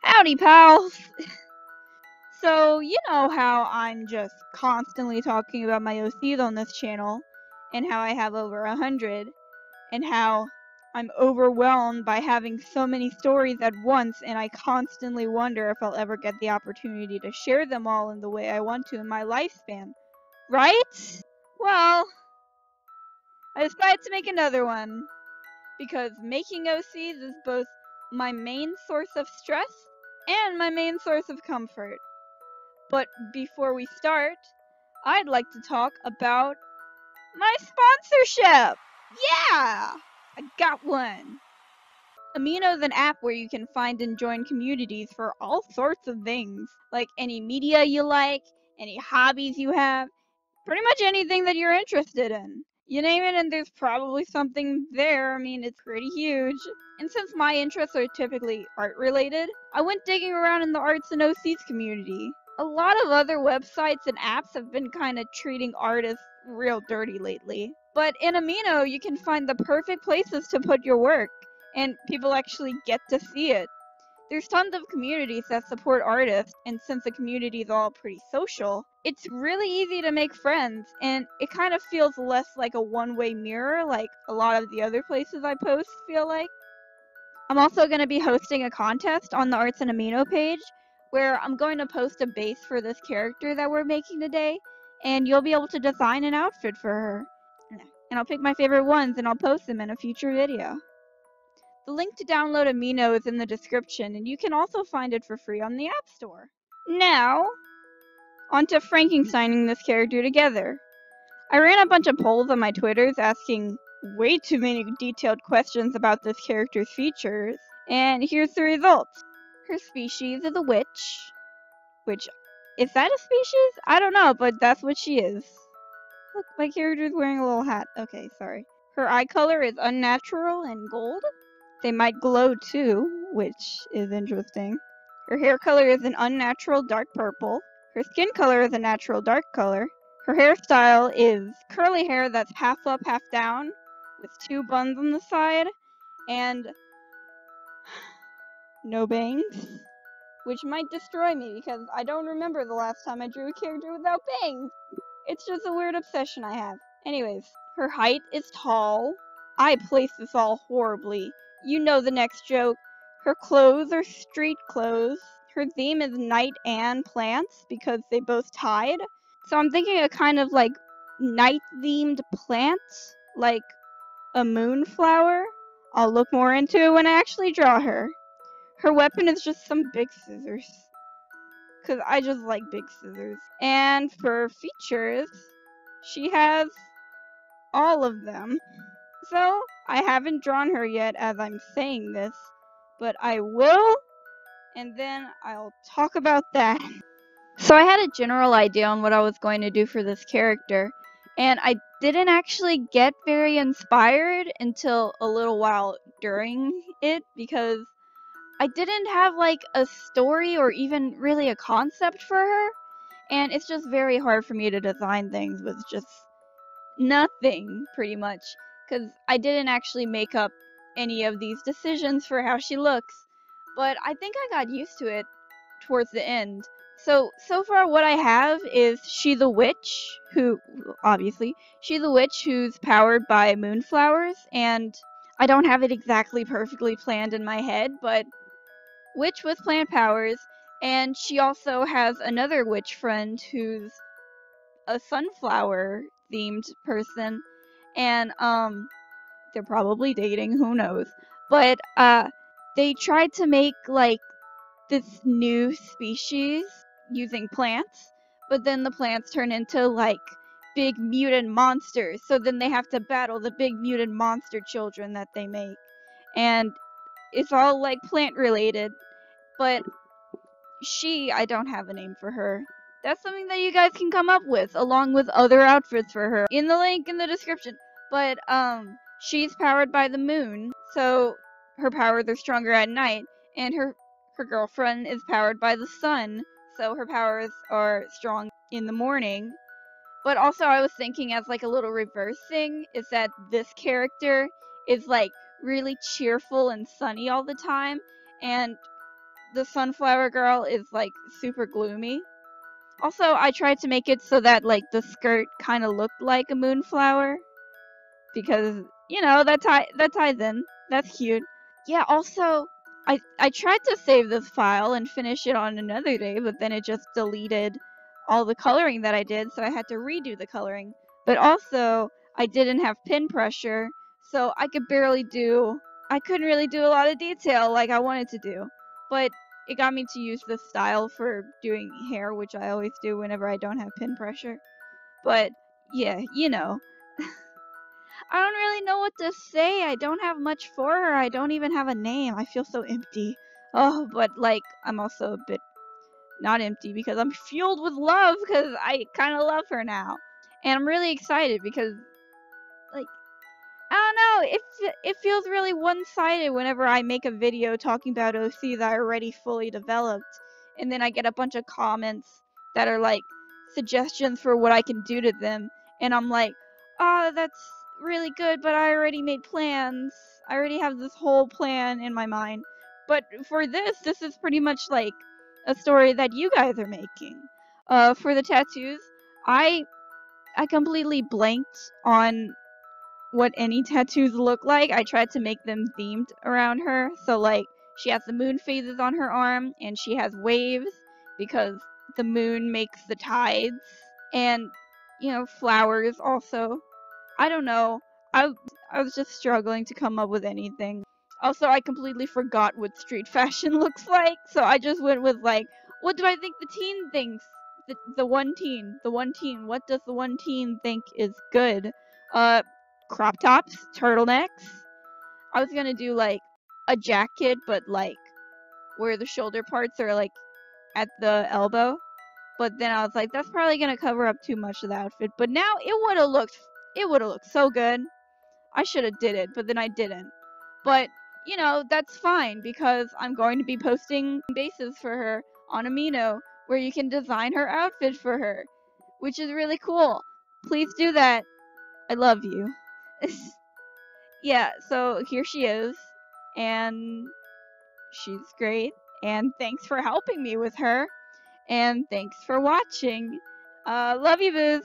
Howdy, pals! So, you know how I'm just constantly talking about my OCs on this channel, and how I have over 100, and how I'm overwhelmed by having so many stories at once, and I constantly wonder if I'll ever get the opportunity to share them all in the way I want to in my lifespan. Right? Well, I decided to make another one, because making OCs is both my main source of stress and my main source of comfort. But before we start, I'd like to talk about my sponsorship! Yeah! I got one! Amino is an app where you can find and join communities for all sorts of things, like any media you like, any hobbies you have, pretty much anything that you're interested in. You name it and there's probably something there. I mean, it's pretty huge. And since my interests are typically art related, I went digging around in the arts and OCs community. A lot of other websites and apps have been kind of treating artists real dirty lately. But in Amino, you can find the perfect places to put your work, and people actually get to see it. There's tons of communities that support artists, and since the community is all pretty social, it's really easy to make friends, and it kind of feels less like a one-way mirror like a lot of the other places I post feel like. I'm also going to be hosting a contest on the Arts and Amino page, where I'm going to post a base for this character that we're making today, and you'll be able to design an outfit for her. And I'll pick my favorite ones and I'll post them in a future video. The link to download Amino is in the description, and you can also find it for free on the App Store. Now, on to Frankensteining this character together. I ran a bunch of polls on my Twitters asking way too many detailed questions about this character's features, and here's the results. Her species is a witch, which, is that a species? I don't know, but that's what she is. Look, my character's wearing a little hat. Okay, sorry. Her eye color is unnatural and gold. They might glow too, which is interesting. Her hair color is an unnatural dark purple. Her skin color is a natural dark color. Her hairstyle is curly hair that's half up, half down, with 2 buns on the side, and no bangs, which might destroy me because I don't remember the last time I drew a character without bangs. It's just a weird obsession I have. Anyways, her height is tall. I placed this all horribly. You know the next joke. Her clothes are street clothes. Her theme is night and plants because they both tied. So I'm thinking a kind of like night-themed plant, like a moonflower. I'll look more into it when I actually draw her. Her weapon is just some big scissors, because I just like big scissors. And for features, she has all of them. So, I haven't drawn her yet as I'm saying this, but I will, and then I'll talk about that. So I had a general idea on what I was going to do for this character, and I didn't actually get very inspired until a little while during it, because I didn't have like a story or even really a concept for her, and it's just very hard for me to design things with just nothing, pretty much, because I didn't actually make up any of these decisions for how she looks, but I think I got used to it towards the end. So far what I have is she's a witch who's powered by moonflowers, and I don't have it exactly perfectly planned in my head, but witch with plant powers, and she also has another witch friend who's a sunflower themed person, and they're probably dating, who knows, but they tried to make like this new species using plants, but then the plants turn into like big mutant monsters, so then they have to battle the big mutant monster children that they make, and it's all like plant related, but I don't have a name for her. That's something that you guys can come up with, along with other outfits for her, in the link in the description. But, she's powered by the moon, so her powers are stronger at night, and her girlfriend is powered by the sun, so her powers are strong in the morning. But also I was thinking as like a little reverse thing, is that this character is like really cheerful and sunny all the time, and the sunflower girl is like super gloomy. Also, I tried to make it so that like the skirt kind of looked like a moonflower, because you know that ties in. That's cute. Yeah, also, I tried to save this file and finish it on another day, but then it just deleted all the coloring that I did, so I had to redo the coloring. But also, I didn't have pin pressure, so I couldn't really do a lot of detail like I wanted to do. But it got me to use this style for doing hair, which I always do whenever I don't have pin pressure. But yeah, you know. I don't really know what to say. I don't have much for her. I don't even have a name. I feel so empty. Oh, but like, I'm also a bit not empty because I'm fueled with love because I kind of love her now. And I'm really excited because, like, I don't know, it feels really one-sided whenever I make a video talking about OC that I already fully developed, and then I get a bunch of comments that are like suggestions for what I can do to them, and I'm like, oh, that's really good, but I already made plans. I already have this whole plan in my mind. But for this is pretty much like a story that you guys are making. For the tattoos, I completely blanked on what any tattoos look like. I tried to make them themed around her. So like she has the moon phases on her arm, and she has waves because the moon makes the tides, and you know, flowers also. I don't know. I was just struggling to come up with anything. Also, I completely forgot what street fashion looks like, so I just went with like, what do I think the teen thinks? The one teen. What does the one teen think is good? Crop tops, turtlenecks. I was gonna do like a jacket, but like where the shoulder parts are like at the elbow. But then I was like, that's probably gonna cover up too much of the outfit. But now it would have looked so good. I should have did it, but then I didn't. But you know, that's fine because I'm going to be posting bases for her on Amino where you can design her outfit for her, which is really cool. Please do that. I love you. Yeah, so here she is, and she's great, and thanks for helping me with her, and thanks for watching. Love you, Booze.